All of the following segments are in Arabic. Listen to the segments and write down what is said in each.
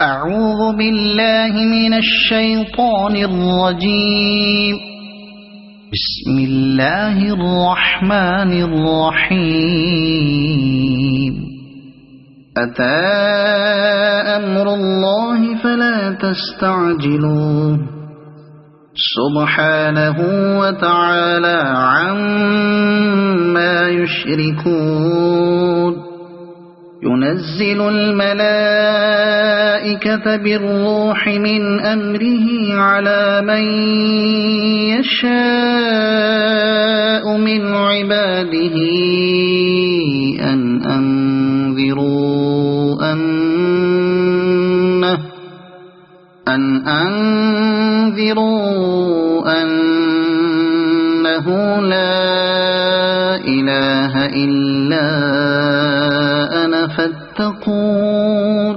أعوذ بالله من الشيطان الرجيم. بسم الله الرحمن الرحيم. أتى أمر الله فلا تستعجلوه سبحانه وتعالى عما يشركون. ينزل الملائكة بالروح من أمره على من يشاء من عباده أن أنذروا أنه لا إله إلا أنا فاتقون.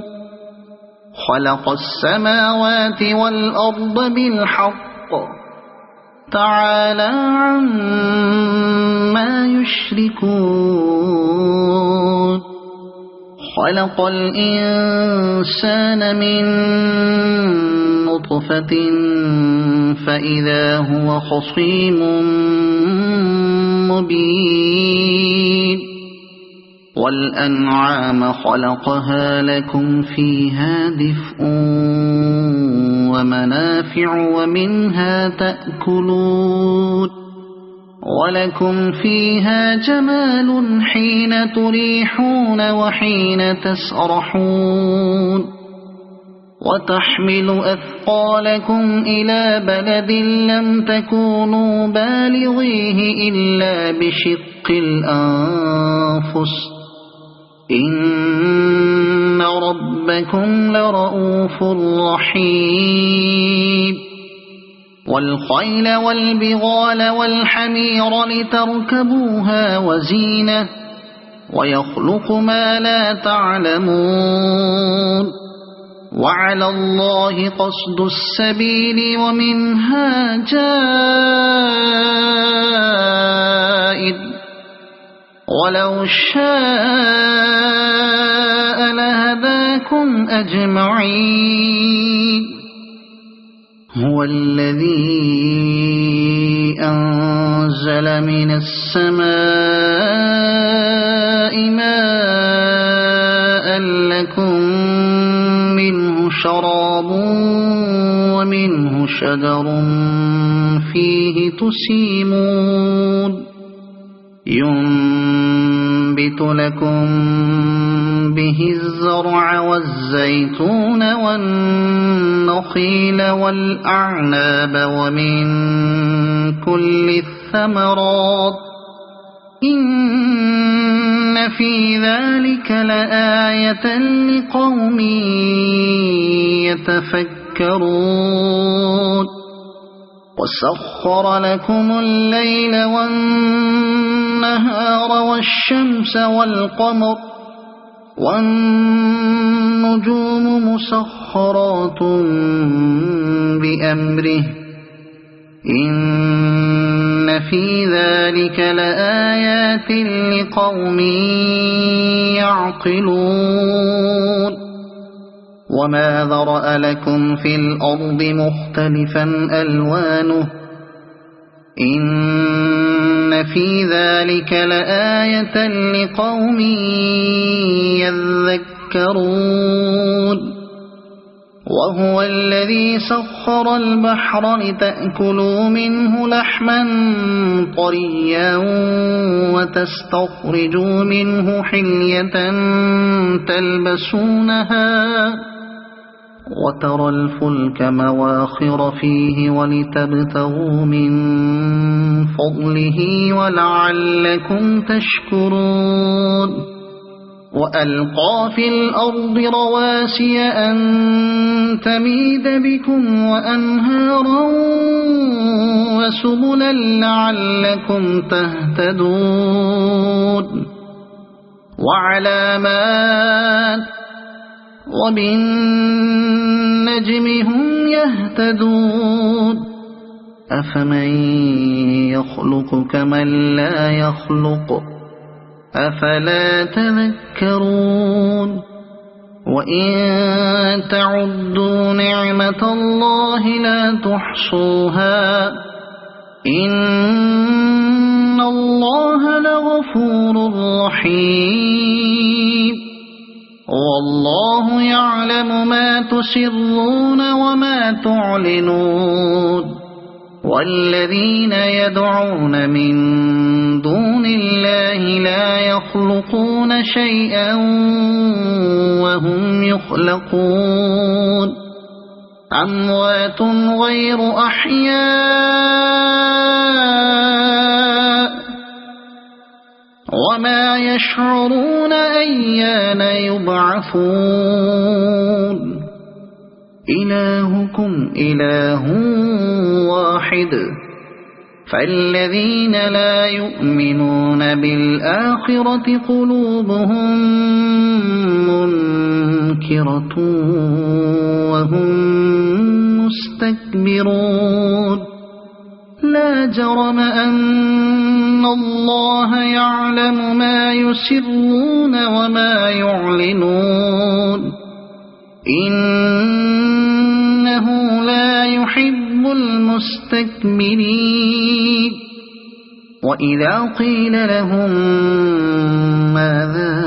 خلق السماوات والأرض بالحق تعالى عما يشركون. خلق الإنسان من نطفة فإذا هو خصيم مبين. والأنعام خلقها لكم فيها دفء ومنافع ومنها تأكلون. ولكم فيها جمال حين تريحون وحين تسرحون. وتحمل أثقالكم إلى بلد لم تكونوا بالغيه إلا بشق الأنفس إن ربكم لرؤوف رحيم. والخيل والبغال والحمير لتركبوها وزينة ويخلق ما لا تعلمون. وعلى الله قصد السبيل ومنها جائر ولو شاء لهداكم أجمعين. هو الذي أنزل من السماء ماء لكم منه شراب ومنه شجر فيه تسيمون. ينبت لكم به الزرع والزيتون والنخيل والأعناب ومن كل الثمرات إن في ذلك لآية لقوم يتفكرون. وسخر لكم الليل والنهار والشمس والقمر والنجوم مسخرات بأمره إن في ذلك لآيات لقوم يعقلون. وما ذرأ لكم في الأرض مختلفا ألوانه إن في ذلك لآية لقوم يذكرون. وهو الذي سخر البحر لتأكلوا منه لحما طريا وتستخرجوا منه حلية تلبسونها وترى الفلك مواخر فيه ولتبتغوا من فضله ولعلكم تشكرون. وألقى في الأرض رواسي أن تميد بكم وأنهارا وسبلا لعلكم تهتدون. وعلامات وبالنجم هم يهتدون. أفمن يخلق كمن لا يخلق أفلا تذكرون وإن تعدوا نعمة الله لا تحصوها إن الله لغفور رحيم والله يعلم ما تسرون وما تعلنون والذين يدعون من دون الله لا يخلقون شيئا وهم يخلقون أموات غير أحياء وما يشعرون أيان يبعثون إلهكم إله واحد فالذين لا يؤمنون بالآخرة قلوبهم منكرة وهم مستكبرون لا جرم أن الله يعلم ما يسرون وما يعلنون إنه لا يحب المستكبرين وإذا قيل لهم ماذا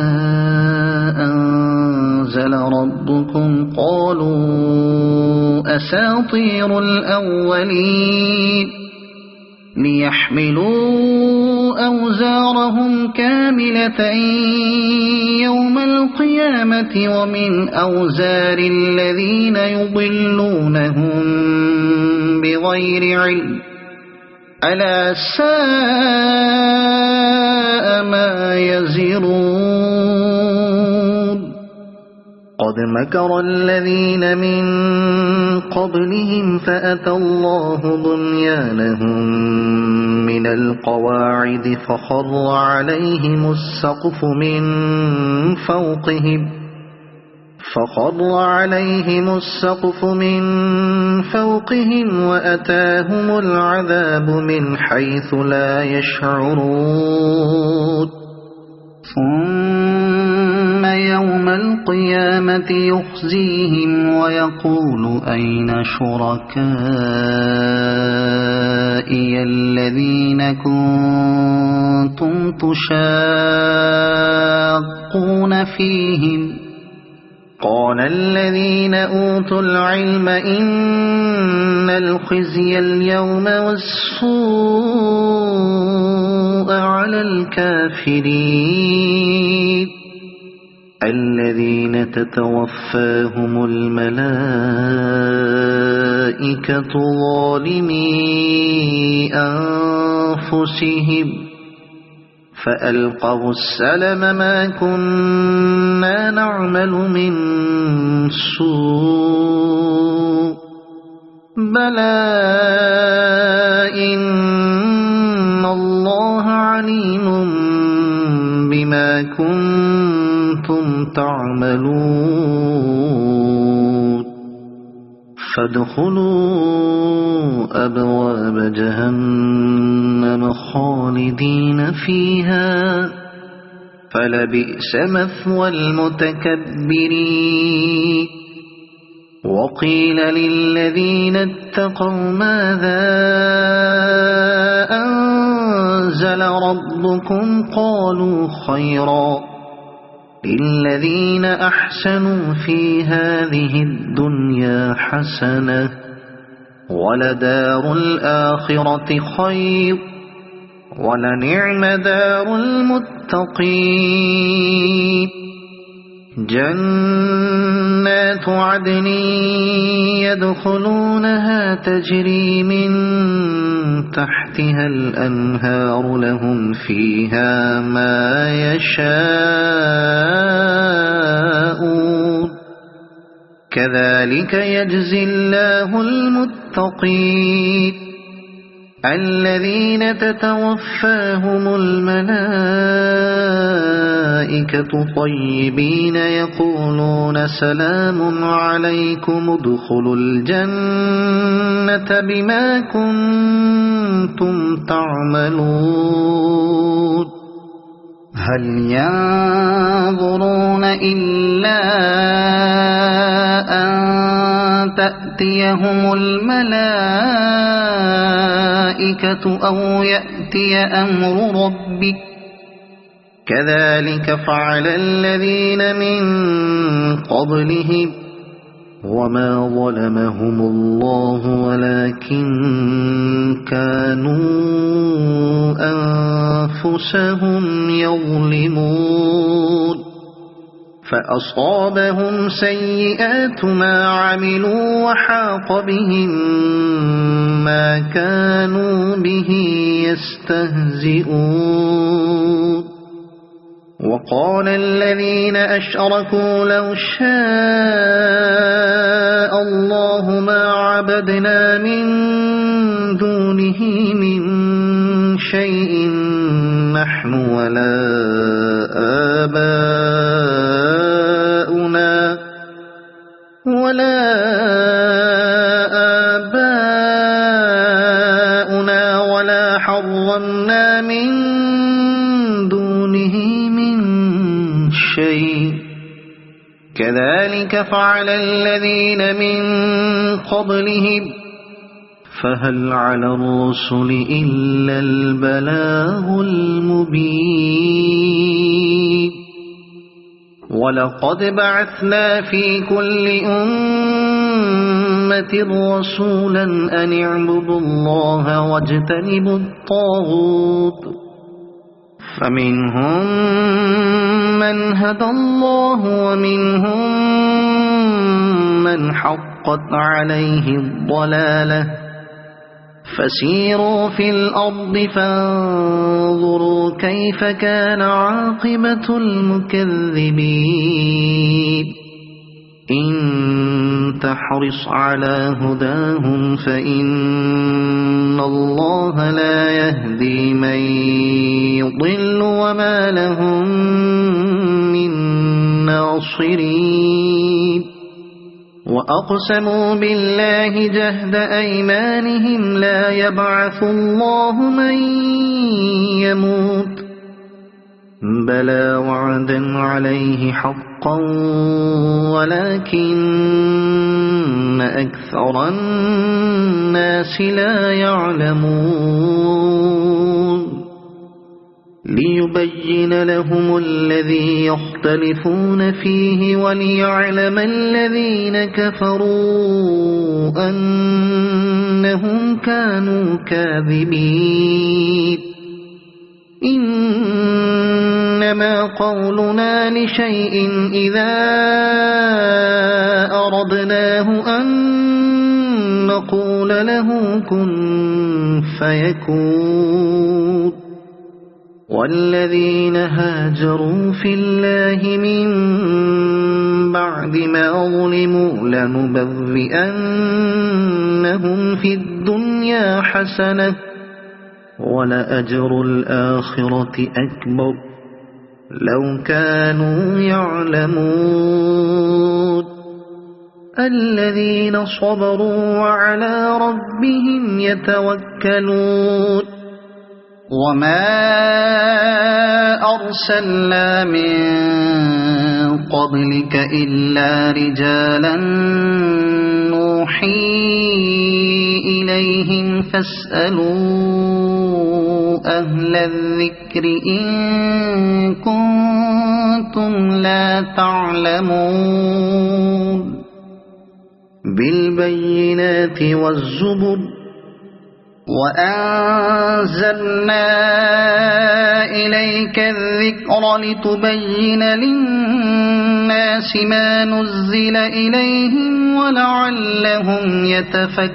أنزل ربكم قالوا أساطير الأولين ليحملوا أوزارهم كاملة يوم القيامة ومن أوزار الذين يضلونهم بغير علم ألا ساء ما يزرون قد مكر الذين من قبلهم فأتى الله بنيانهم من القواعد فخر عليهم السقف من فوقهم وأتاهم العذاب من حيث لا يشعرون ثم يوم القيامة يخزيهم ويقول أين شركائي الذين كنتم تشاقون فيهم قال الذين أوتوا العلم إن الخزي اليوم والسوء على الكافرين الذين تتوفاهم الملائكة ظالمي أنفسهم فألقوا السلم ما كنا نعمل من سوء بلى إن الله عليم بما كنتم تعملون فادخلوا أبواب جهنم خالدين فيها فلبئس مثوى المتكبرين وقيل للذين اتقوا ماذا أنزل ربكم قالوا خيرا للذين أحسنوا في هذه الدنيا حسنة ولدار الآخرة خير ولنعم دار المتقين جنات عدن يدخلونها تجري من تحتها الأنهار لهم فيها ما يشاءون كذلك يجزي الله المتقين الذين تتوفاهم الملائكة طيبين يقولون سلام عليكم ادخلوا الجنة بما كنتم تعملون هل ينظرون إلا أن تأتيهم الملائكة أو يأتي أمر ربك كذلك فعل الذين من قبلهم وما ظلمهم الله ولكن كانوا أنفسهم يظلمون فأصابهم سيئات ما عملوا وحاق بهم ما كانوا به يستهزئون وقال الذين أشركوا لو شاء الله ما عبدنا من دونه من شيء نحن ولا آباؤنا ولا حرمنا من دونه شيء كذلك فعل الذين من قبلهم فهل على الرسل إلا البلاغ المبين ولقد بعثنا في كل أمة رسولا أن اعبدوا الله واجتنبوا الطاغوت فمنهم من هدى الله ومنهم من حقت عليه الضلالة فسيروا في الأرض فانظروا كيف كان عاقبة المكذبين إن تحرص على هداهم فإن الله لا يهدي من يضل وما لهم من ناصرين وأقسموا بالله جهد أيمانهم لا يبعث الله من يموت بلى وعدا عليه حقا ولكن أكثر الناس لا يعلمون ليبين لهم الذي يختلفون فيه وليعلم الذين كفروا أنهم كانوا كاذبين إنما قولنا لشيء إذا أردناه أن نقول له كن فيكون والذين هاجروا في الله من بعد ما ظلموا لنبوئنهم في الدنيا حسنة ولأجر الآخرة أكبر لو كانوا يعلمون الذين صبروا وعلى ربهم يتوكلون وما أرسلنا من قبلك إلا رجالا نوحي إليهم فاسألوا أهل الذكر إن كنتم لا تعلمون بالبينات والزبر وأنزلنا إليك الذكر لتبين للناس ما نزل إليهم ولعلهم يتفكرون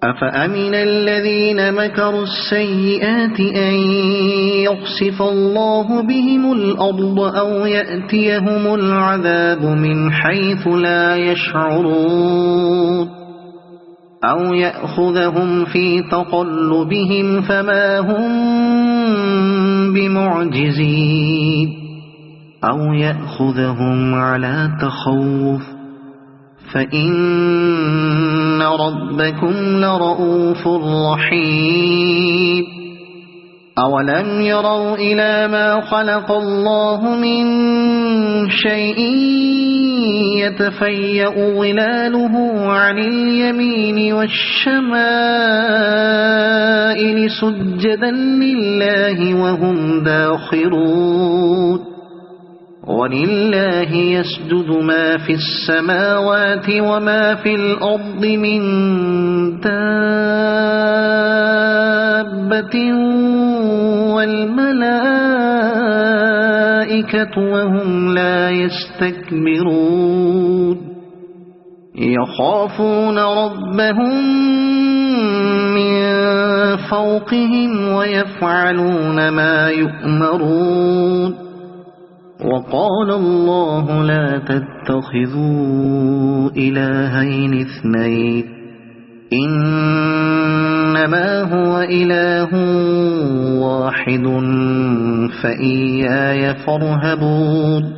أفأمن الذين مكروا السيئات أن يخسف الله بهم الأرض أو يأتيهم العذاب من حيث لا يشعرون أو يأخذهم في تقلبهم فما هم بمعجزين أو يأخذهم على تخوف فإن ربكم لرؤوف رحيم أولم يروا إلى ما خلق الله من شيء يتفيأ ظلاله عن اليمين والشمائل سجدا لله وهم داخرون ولله يسجد ما في السماوات وما في الأرض من دابة والملائكة وهم لا يستكبرون يخافون ربهم من فوقهم ويفعلون ما يؤمرون وقال الله لا تتخذوا إلهين اثنين إنما هو إله واحد فإياي فارهبون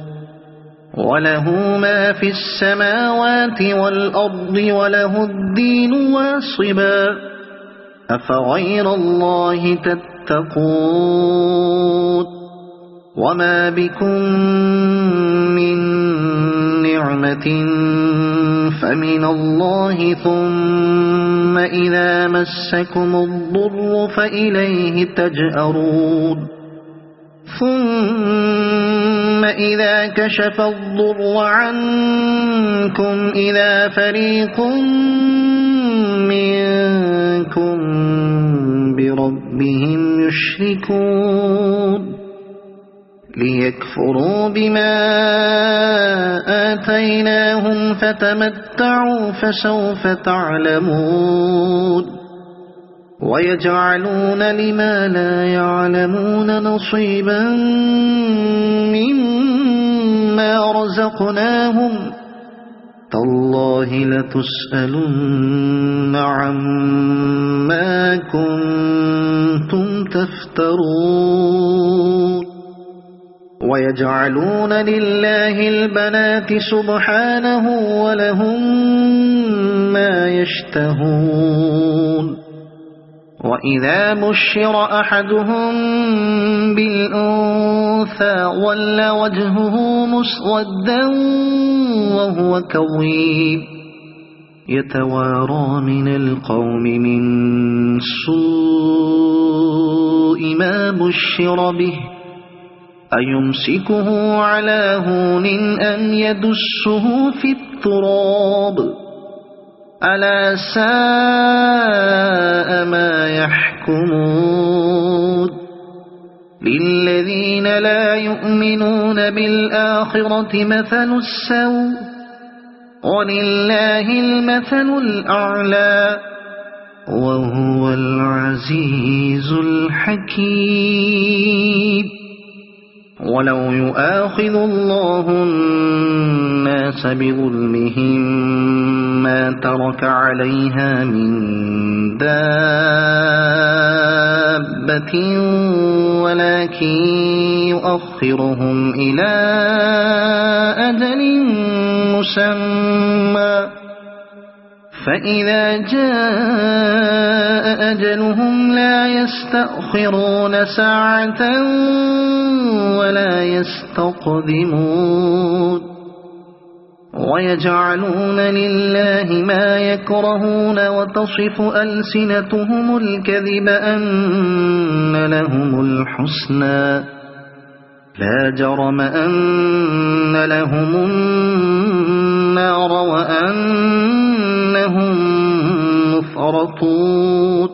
وله ما في السماوات والأرض وله الدين واصبا أفغير الله تتقون وما بكم من نعمة فمن الله ثم إذا مسكم الضر فإليه تجأرون ثم إذا كشف الضر عنكم إذا فريق منكم بربهم يشركون ليكفروا بما آتيناهم فتمتعوا فسوف تعلمون ويجعلون لما لا يعلمون نصيبا مما رزقناهم تالله لتسألن عما كنتم تفترون ويجعلون لله البنات سبحانه ولهم ما يشتهون وإذا بشر أحدهم بالأنثى ولى وجهه مسودا وهو كظيم يتوارى من القوم من سوء ما بشر به أيمسكه على هون أم يدسه في التراب ألا ساء ما يحكمون للذين لا يؤمنون بالآخرة مثل السوء ولله المثل الأعلى وهو العزيز الحكيم ولو يؤاخذ الله الناس بظلمهم ما ترك عليها من دابة ولكن يؤخرهم إلى أجل مسمى فإذا جاء أجلهم لا يستأخرون ساعة ولا يستقدمون ويجعلون لله ما يكرهون وتصف ألسنتهم الكذب أن لهم الحسنى لا جرم أن لهم النار وأنهم مفرطون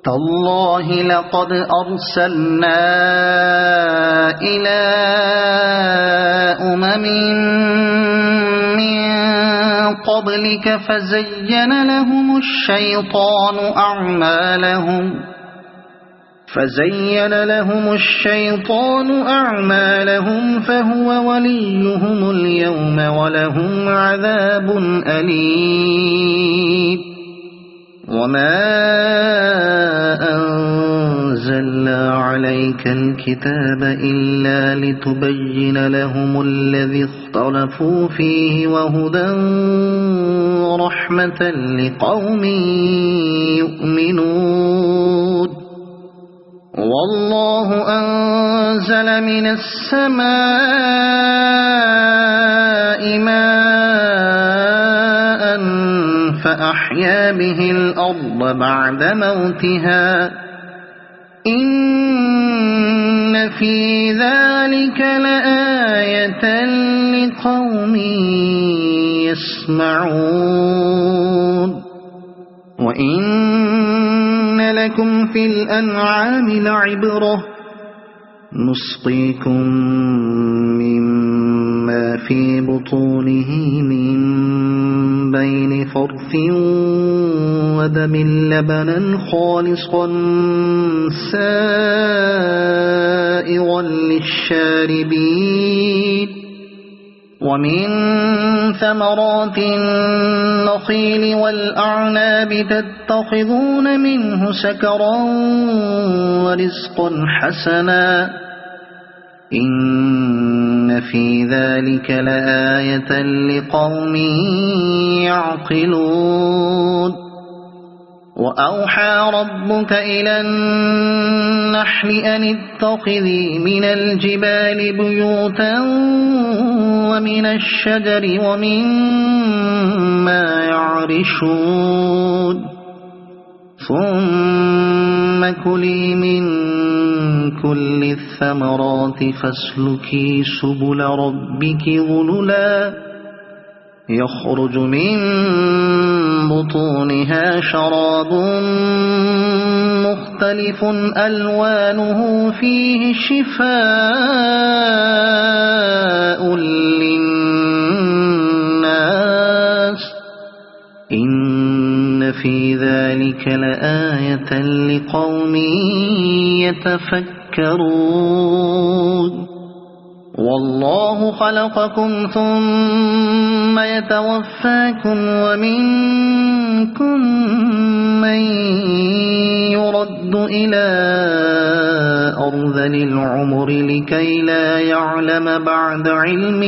تالله لقد أرسلنا إلى أمم من قبلك فزين لهم الشيطان أعمالهم فهو وليهم اليوم ولهم عذاب أليم وما أنزلنا عليك الكتاب إلا لتبين لهم الذي اختلفوا فيه وهدى ورحمة لقوم يؤمنون والله أنزل من السماء ماء فأحيا به الأرض بعد موتها إن في ذلك لآية لقوم يسمعون وإن لكم في الأنعام لعبرة نسقيكم مما في بطونه من بين فرث ودم لبنا خالصا سائغا للشاربين ومن ثمرات النخيل والأعناب تتخذون منه سكرا ورزقا حسنا إن في ذلك لآية لقوم يعقلون وأوحى ربك إلى النحل أن اتخذي من الجبال بيوتا ومن الشجر ومما يعرشون ثم كلي من كل الثمرات فاسلكي سبل ربك ذللا يخرج من بطونها شراب مختلف ألوانه فيه شفاء للناس إن في ذلك لآية لقوم يتفكرون والله خلقكم ثم يتوفاكم ومنكم من يرد إلى أرذل العمر لكي لا يعلم بعد علم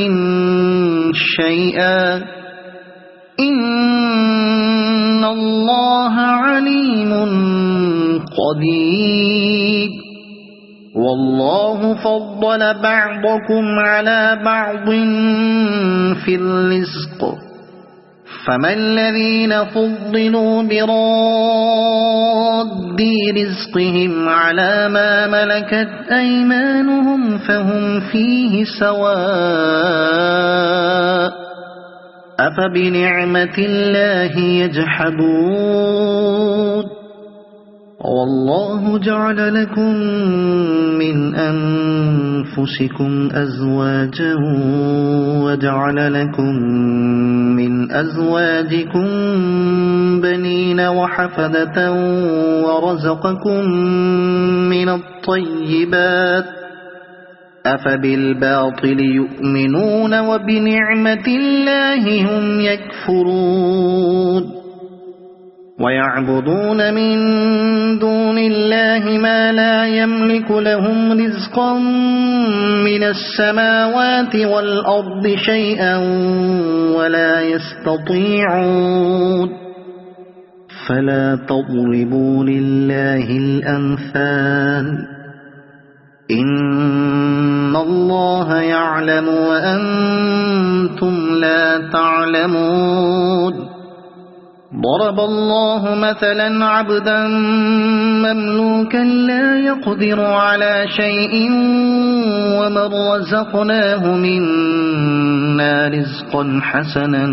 شيئا إن الله عليم قدير والله فضل بعضكم على بعض في الرزق فما الذين فضلوا براد رزقهم على ما ملكت أيمانهم فهم فيه سواء أفبنعمة الله يجحدون والله جعل لكم من أنفسكم أزواجا وجعل لكم من أزواجكم بنين وحفدة ورزقكم من الطيبات أفبالباطل يؤمنون وبنعمة الله هم يكفرون ويعبدون من دون الله ما لا يملك لهم رزقا من السماوات والأرض شيئا ولا يستطيعون فلا تضربوا لله الأمثال إن الله يعلم وأنتم لا تعلمون ضرب الله مثلا عبدا مملوكا لا يقدر على شيء ومن رزقناه منا رزقا حسنا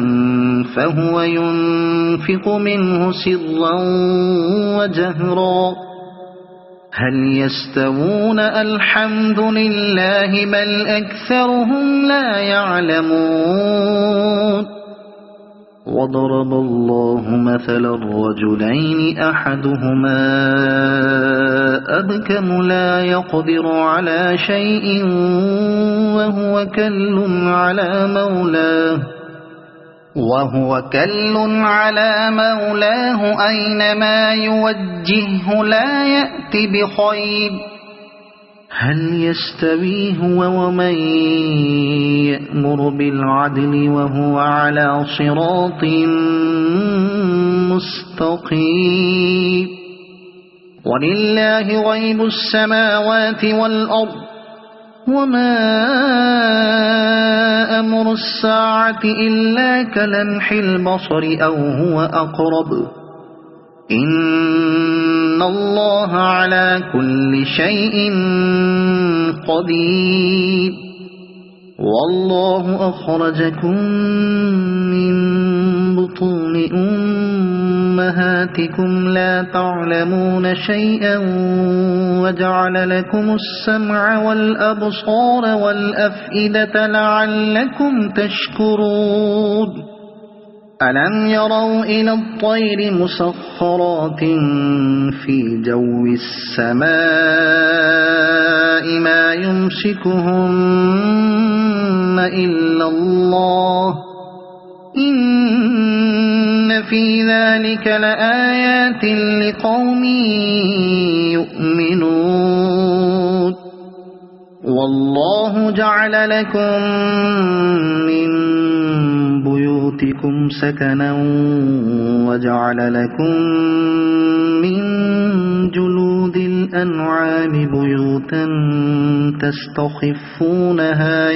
فهو ينفق منه سرا وجهرا هل يستوون الحمد لله بل أكثرهم لا يعلمون وضرب الله مثلا رجلين أحدهما أبكم لا يقدر على شيء وهو كل على مولاه أينما يوجهه لا يأت بخير هل يستوي هو ومن يأمر بالعدل وهو على صراط مستقيم ولله غيب السماوات والأرض وما أمر الساعة إلا كلمح البصر أو هو أقرب إن الله على كل شيء قدير والله أخرجكم من بطون أمهاتكم لا تعلمون شيئا وجعل لكم السمع والأبصار والأفئدة لعلكم تشكرون ألم يروا إلى الطير مسخرات في جو السماء ما يمسكهن إلا الله إن في ذلك لآيات لقوم يؤمنون والله جعل لكم من بيوتكم سكنا وجعل لكم من جلود الأنعام بيوتا تستخفونها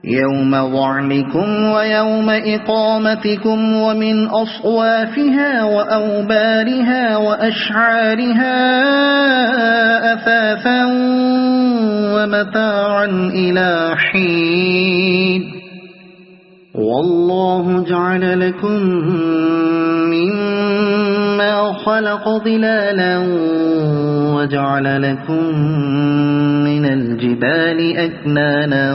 يوم ظعنكم ويوم إقامتكم ومن أصوافها وأوبارها وأشعارها أثاثا ومتاعا إلى حين والله جعل لكم مما خلق ظلالا وجعل لكم من الجبال أكنانا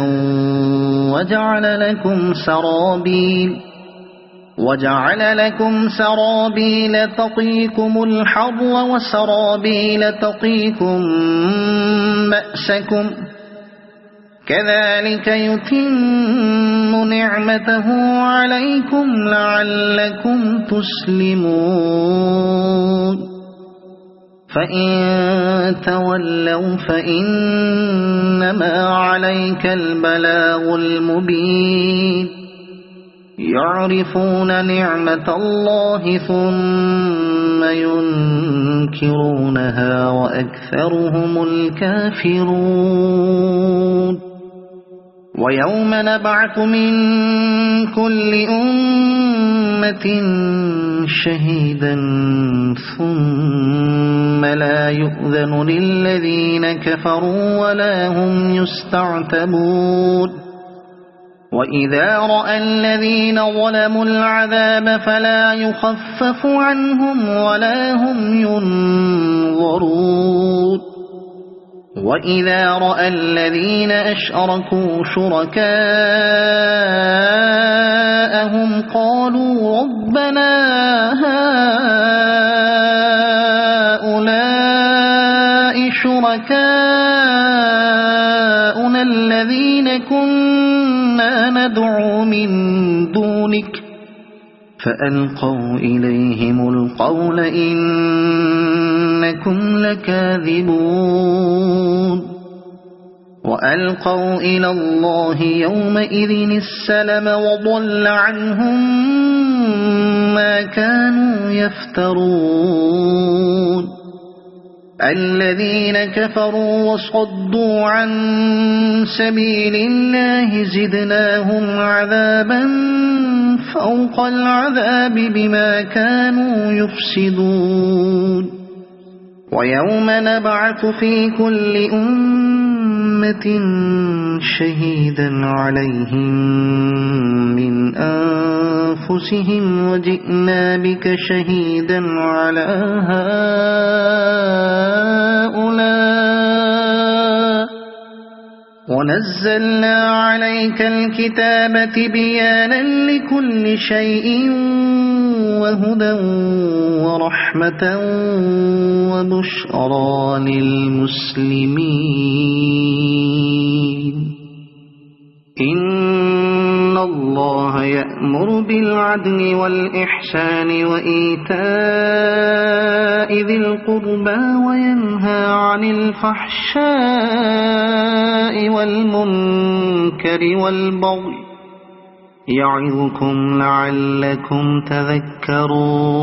وجعل لكم سرابيل تقيكم الحر وسرابيل تقيكم بأسكم كذلك يتم نعمته عليكم لعلكم تسلمون فإن تولوا فإنما عليك البلاغ المبين يعرفون نعمة الله ثم ينكرونها وأكثرهم الكافرون ويوم نبعث من كل أمة شهيدا ثم لا يؤذن للذين كفروا ولا هم يستعتبون وإذا رأى الذين ظلموا العذاب فلا يخفف عنهم ولا هم ينظرون وإذا رأى الذين أشركوا شركاءهم قالوا ربنا هؤلاء شركاؤنا الذين كنا ندعو من دونك فألقوا إليهم القول إنكم لكاذبون وألقوا إلى الله يومئذ السلم وضل عنهم ما كانوا يفترون الذين كفروا وصدوا عن سبيل الله زدناهم عذابا فوق العذاب بما كانوا يفسدون ويوم نبعث في كل أمة شهيدا عليهم من أنفسهم وجئنا بك شهيدا على هؤلاء ونزلنا عليك الكتاب تبيانا لكل شيء وهدى ورحمة وبشرى للمسلمين إن الله يأمر بالعدل والإحسان وإيتاء ذي القربى وينهى عن الفحشاء والمنكر والبغي يعظكم لعلكم تذكرون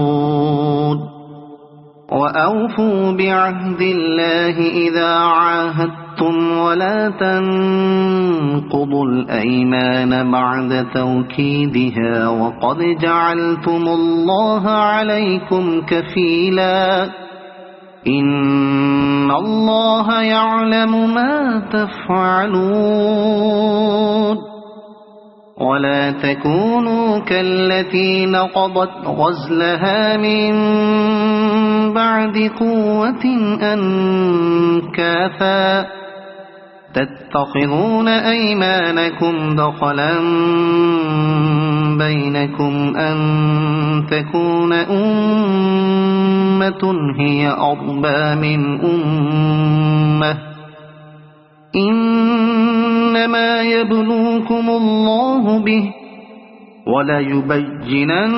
وأوفوا بعهد الله إذا عاهدتم ولا تنقضوا الأيمان بعد توكيدها وقد جعلتم الله عليكم كفيلا إن الله يعلم ما تفعلون ولا تكونوا كالتي نقضت غزلها من بعد قوة أنكاثا تتخذون أيمانكم دخلا بينكم أن تكون أمة هي أربى من أمة إنما يبلوكم الله به وليبينن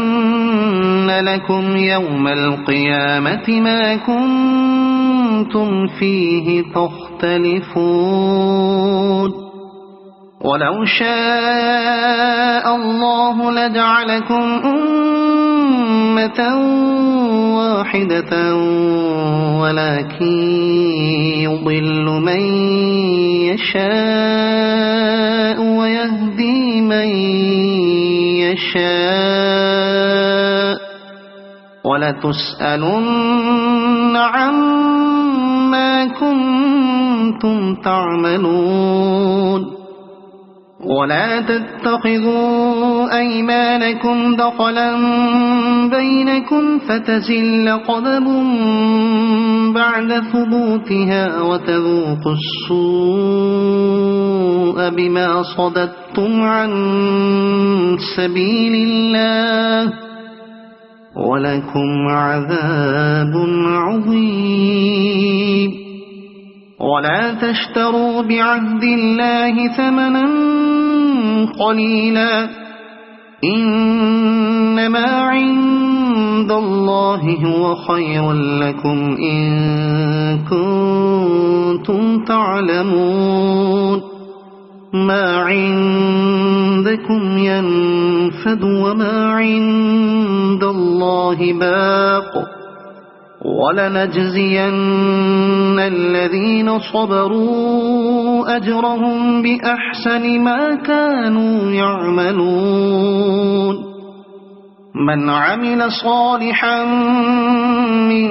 لكم يوم القيامة ما كنتم فيه تختلفون ولو شاء الله لجعلكم أمة واحدة ولكن يضل من يشاء ويهدي من يشاء ولتسألن عما كنتم تعملون ولا تتخذوا أيمانكم دخلا بينكم فتزل قدم بعد ثبوتها وتذوقوا السوء بما صددتم عن سبيل الله ولكم عذاب عظيم ولا تشتروا بعهد الله ثمنا قليلا إنما عند الله هو خير لكم إن كنتم تعلمون ما عندكم ينفد وما عند الله باق ولنجزين الذين صبروا أجرهم بأحسن ما كانوا يعملون من عمل صالحا من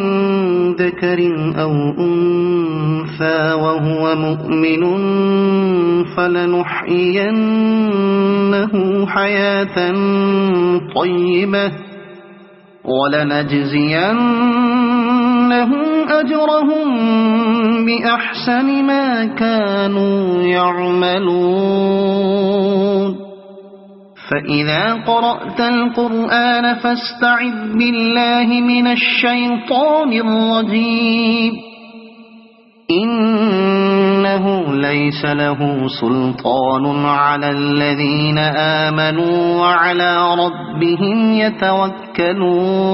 ذكر أو أنثى وهو مؤمن فلنحيينه حياة طيبة ولنجزينهم أجرهم بأحسن ما كانوا يعملون فإذا قرأت القرآن فاستعذ بالله من الشيطان الرجيم إنه ليس له سلطان على الذين آمنوا وعلى ربهم يتوكلون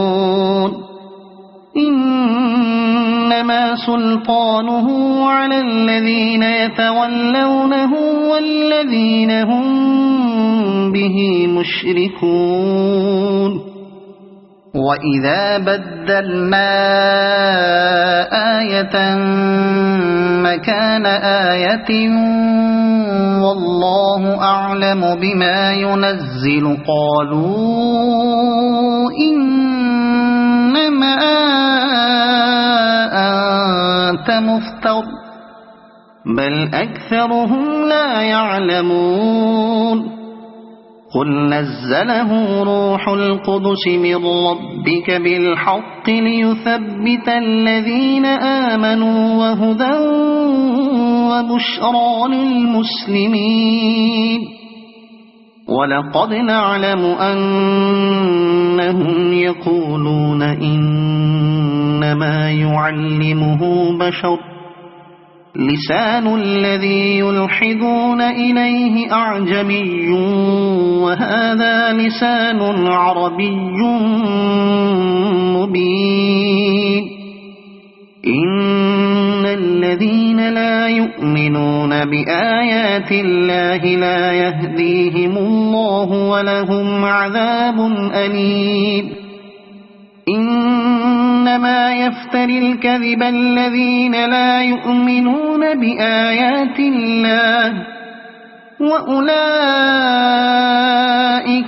إنما سلطانه على الذين يتولونه والذين هم به مشركون وإذا بدلنا آية مكان آية والله أعلم بما ينزل قالوا إنما أنت مفتر بل أكثرهم لا يعلمون قل نزله روح القدس من ربك بالحق ليثبت الذين آمنوا وهدى وبشرى للمسلمين ولقد نعلم أنهم يقولون إنما يعلمه بشر لسان الذي يلحدون إليه أعجمي وهذا لسان عربي مبين إن الذين لا يؤمنون بآيات الله لا يهديهم الله ولهم عذاب أليم إنما يفتري الكذب الذين لا يؤمنون بآيات الله وأولئك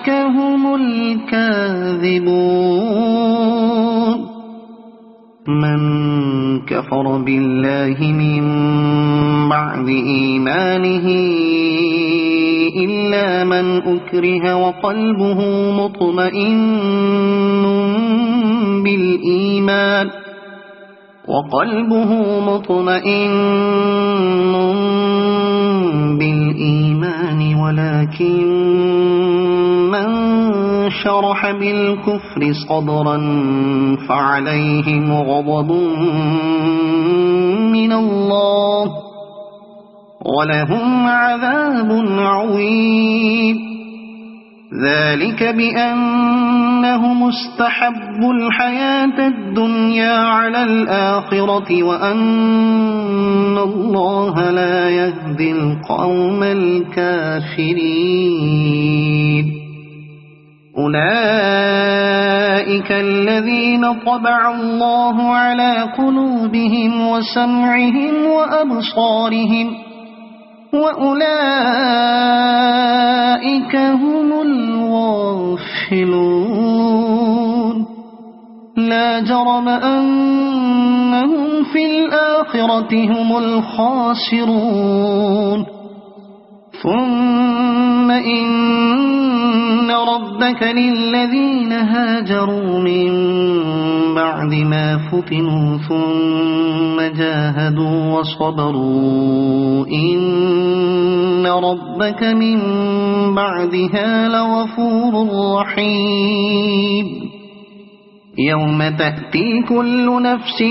هم الكاذبون من كفر بالله من بعد إيمانه إلا من أكره وقلبه مطمئن بالإيمان ولكن من شرح بالكفر صدرا فعليهم غضب من الله ولهم عذاب عظيم ذلك بأنهم استحبوا الحياة الدنيا على الآخرة وأن الله لا يهدي القوم الكافرين أولئك الذين طبع الله على قلوبهم وسمعهم وأبصارهم وأولئك هم الغافلون لا جرم أنهم في الآخرة هم الخاسرون ثم إن ربك للذين هاجروا من بعد ما فتنوا ثم جاهدوا وصبروا إن ربك من بعدها لغفور رحيم يوم تأتي كل نفس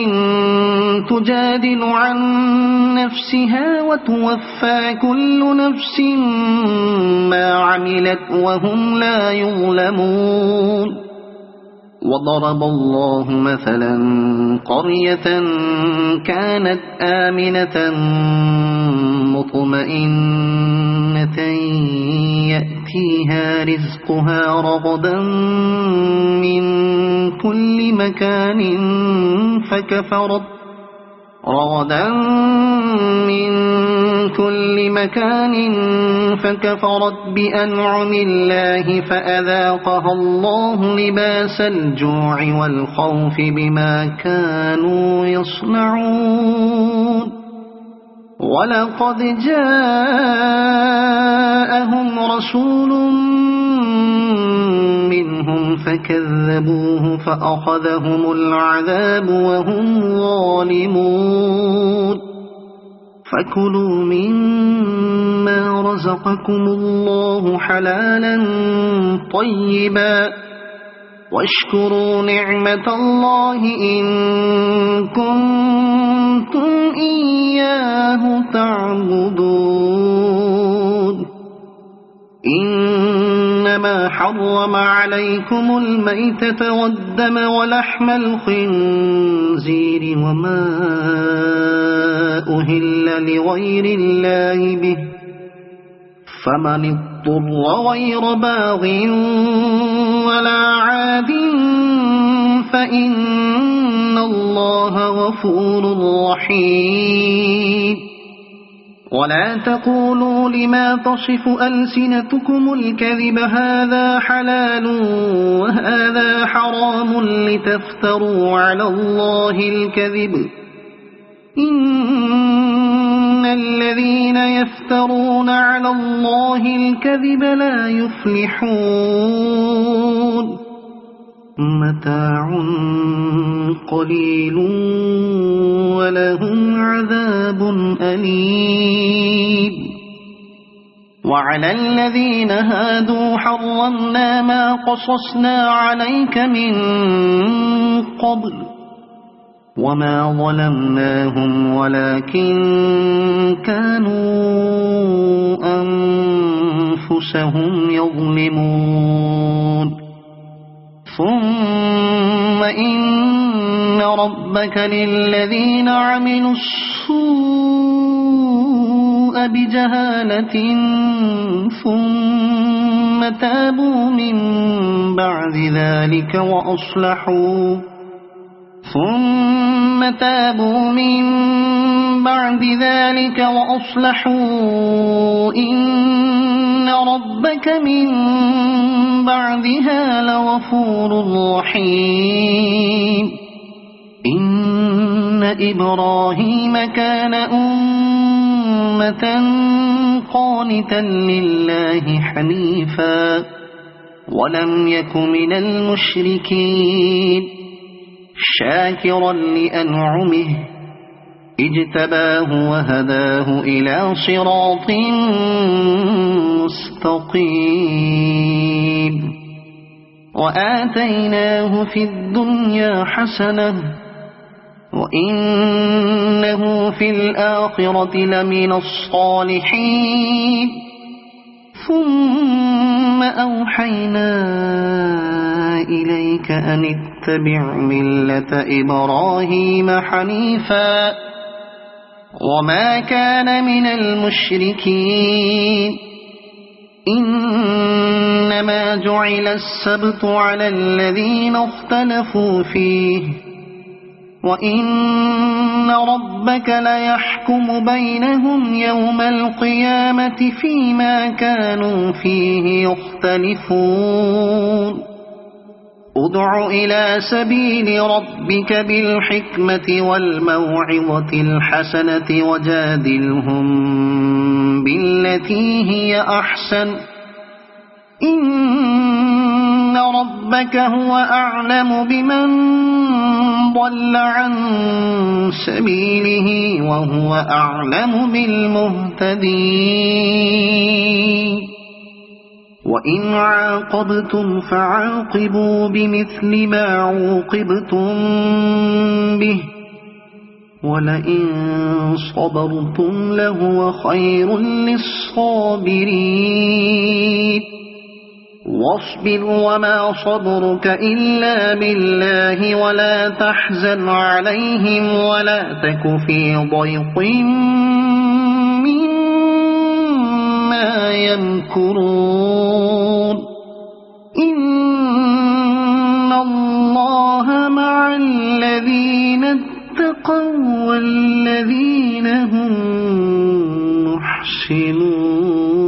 تجادل عن نفسها وتوفى كل نفس ما عملت وهم لا يظلمون وضرب الله مثلا قرية كانت آمنة مطمئنة يأتيها رزقها رغدا من كل مكان فكفرت بأنعم الله فأذاقها الله لباس الجوع والخوف بما كانوا يصنعون ولقد جاءهم رسول منهم فكذبوه فأخذهم العذاب وهم ظالمون فكلوا مما رزقكم الله حلالا طيبا واشكروا نعمة الله إن كنتم إياه تعبدون إنما حرم عليكم الميتة والدم ولحم الخنزير وما أهل لغير الله به فمن اضطر غير باغ ولا عاد فإن الله غفور رحيم ولا تقولوا لما تصف ألسنتكم الكذب هذا حلال وهذا حرام لتفتروا على الله الكذب إن الذين يفترون على الله الكذب لا يفلحون متاع قليل ولهم عذاب أليم وعلى الذين هادوا حرمنا ما قصصنا عليك من قبل وما ظلمناهم ولكن كانوا أنفسهم يظلمون ثم إن ربك للذين عملوا السوء بجهالة ثم تابوا من بعد ذلك ثم تابوا من بعد ذلك وأصلحوا إن ربك من بعدها لغفور رحيم إن إبراهيم كان أمة قانتا لله حنيفا ولم يك من المشركين شاكرا لأنعمه اجتباه وهداه إلى صراط مستقيم وآتيناه في الدنيا حسنة وإنه في الآخرة لمن الصالحين ثم أوحينا إليك أن اتبع ملة إبراهيم حنيفا وما كان من المشركين إنما جعل السبت على الذين اختلفوا فيه وإن ربك ليحكم بينهم يوم القيامة فيما كانوا فيه يختلفون ادع إلى سبيل ربك بالحكمة والموعظة الحسنة وجادلهم بالتي هي أحسن إن ربك هو أعلم بمن ضل عن سبيله وهو أعلم بالمهتدين وإن عاقبتم فعاقبوا بمثل ما عوقبتم به ولئن صبرتم لهو خير للصابرين واصبر وما صبرك إلا بالله ولا تحزن عليهم ولا تك في ضيق مما يمكرون إن الله مع الذين اتقوا والذين هم محسنون